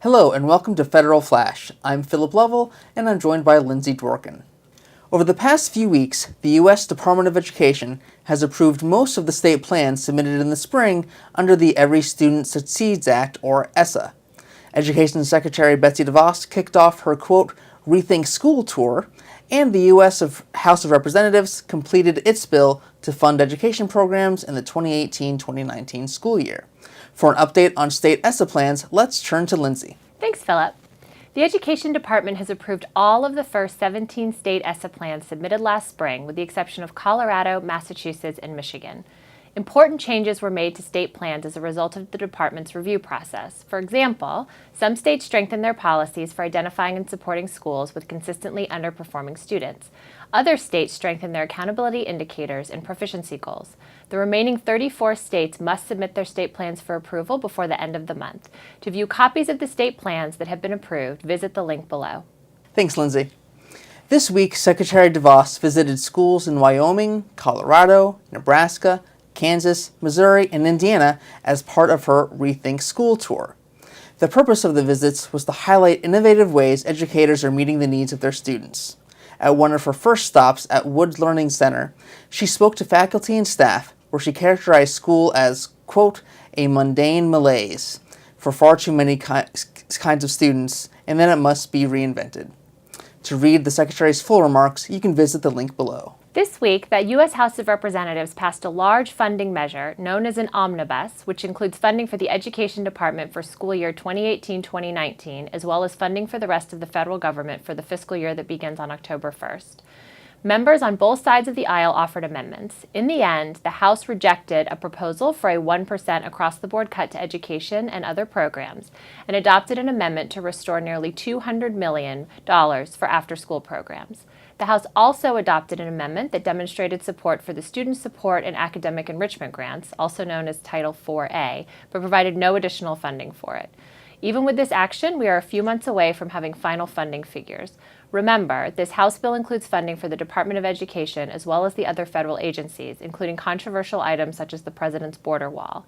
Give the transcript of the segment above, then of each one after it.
Hello and welcome to Federal Flash. I'm Philip Lovell and I'm joined by Lindsay Dworkin. Over the past few weeks, the U.S. Department of Education has approved most of the state plans submitted in the spring under the Every Student Succeeds Act, or ESSA. Education Secretary Betsy DeVos kicked off her, quote, Rethink School tour, and the U.S. House of Representatives completed its bill to fund education programs in the 2018-2019 school year. For an update on state ESSA plans, let's turn to Lindsay. Thanks, Philip. The Education Department has approved all of the first 17 state ESSA plans submitted last spring, with the exception of Colorado, Massachusetts, and Michigan. Important changes were made to state plans as a result of the department's review process. For example, some states strengthened their policies for identifying and supporting schools with consistently underperforming students. Other states strengthened their accountability indicators and proficiency goals. The remaining 34 states must submit their state plans for approval before the end of the month. To view copies of the state plans that have been approved, visit the link below. Thanks, Lindsay. This week, Secretary DeVos visited schools in Wyoming, Colorado, Nebraska, Kansas, Missouri, and Indiana as part of her Rethink School tour. The purpose of the visits was to highlight innovative ways educators are meeting the needs of their students. At one of her first stops at Woods Learning Center, she spoke to faculty and staff where she characterized school as, quote, a mundane malaise for far too many kinds of students, and then it must be reinvented. To read the Secretary's full remarks, you can visit the link below. This week, the U.S. House of Representatives passed a large funding measure known as an omnibus, which includes funding for the Education Department for school year 2018-2019, as well as funding for the rest of the federal government for the fiscal year that begins on October 1st. Members on both sides of the aisle offered amendments. In the end, the House rejected a proposal for a 1% across-the-board cut to education and other programs, and adopted an amendment to restore nearly $200 million for after-school programs. The House also adopted an amendment that demonstrated support for the Student Support and Academic Enrichment Grants, also known as Title IV-A, but provided no additional funding for it. Even with this action, we are a few months away from having final funding figures. Remember, this House bill includes funding for the Department of Education as well as the other federal agencies, including controversial items such as the President's border wall.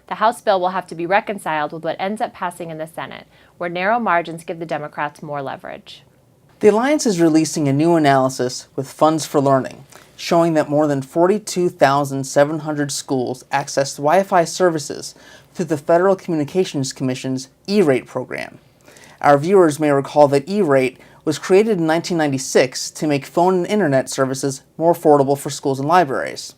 The House bill will have to be reconciled with what ends up passing in the Senate, where narrow margins give the Democrats more leverage. The Alliance is releasing a new analysis with Funds for Learning, showing that more than 42,700 schools accessed Wi-Fi services through the Federal Communications Commission's E-Rate program. Our viewers may recall that E-Rate was created in 1996 to make phone and internet services more affordable for schools and libraries.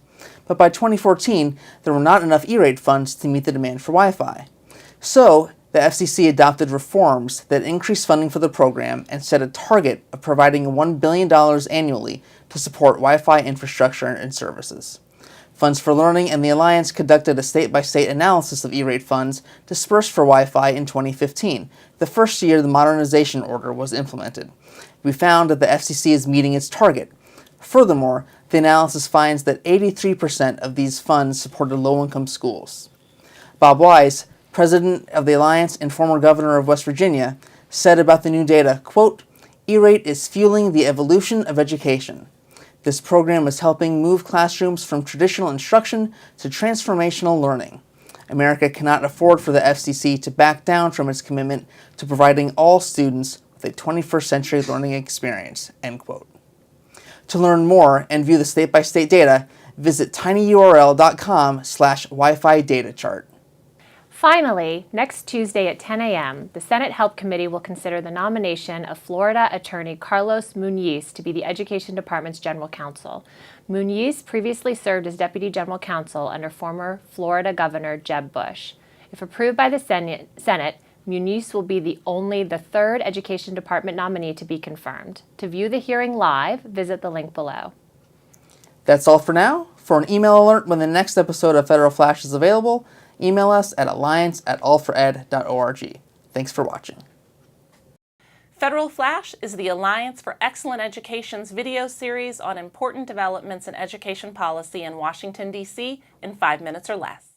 But by 2014, there were not enough E-Rate funds to meet the demand for Wi-Fi. So, the FCC adopted reforms that increased funding for the program and set a target of providing $1 billion annually to support Wi-Fi infrastructure and services. Funds for Learning and the Alliance conducted a state-by-state analysis of E-Rate funds dispersed for Wi-Fi in 2015, the first year the modernization order was implemented. We found that the FCC is meeting its target. Furthermore, the analysis finds that 83% of these funds supported low-income schools. Bob Wise, president of the Alliance and former governor of West Virginia, said about the new data, quote, E-Rate is fueling the evolution of education. This program is helping move classrooms from traditional instruction to transformational learning. America cannot afford for the FCC to back down from its commitment to providing all students with a 21st century learning experience, end quote. To learn more and view the state-by-state data, visit tinyurl.com/Wi-Fi data chart. Finally, next Tuesday at 10 a.m., the Senate Health Committee will consider the nomination of Florida Attorney Carlos Muñiz to be the Education Department's General Counsel. Muñiz previously served as Deputy General Counsel under former Florida Governor Jeb Bush. If approved by the Senate, Muñiz will be only the third Education Department nominee to be confirmed. To view the hearing live, visit the link below. That's all for now. For an email alert when the next episode of Federal Flash is available, email us at alliance@allfored.org. Thanks for watching. Federal Flash is the Alliance for Excellent Education's video series on important developments in education policy in Washington, D.C. in 5 minutes or less.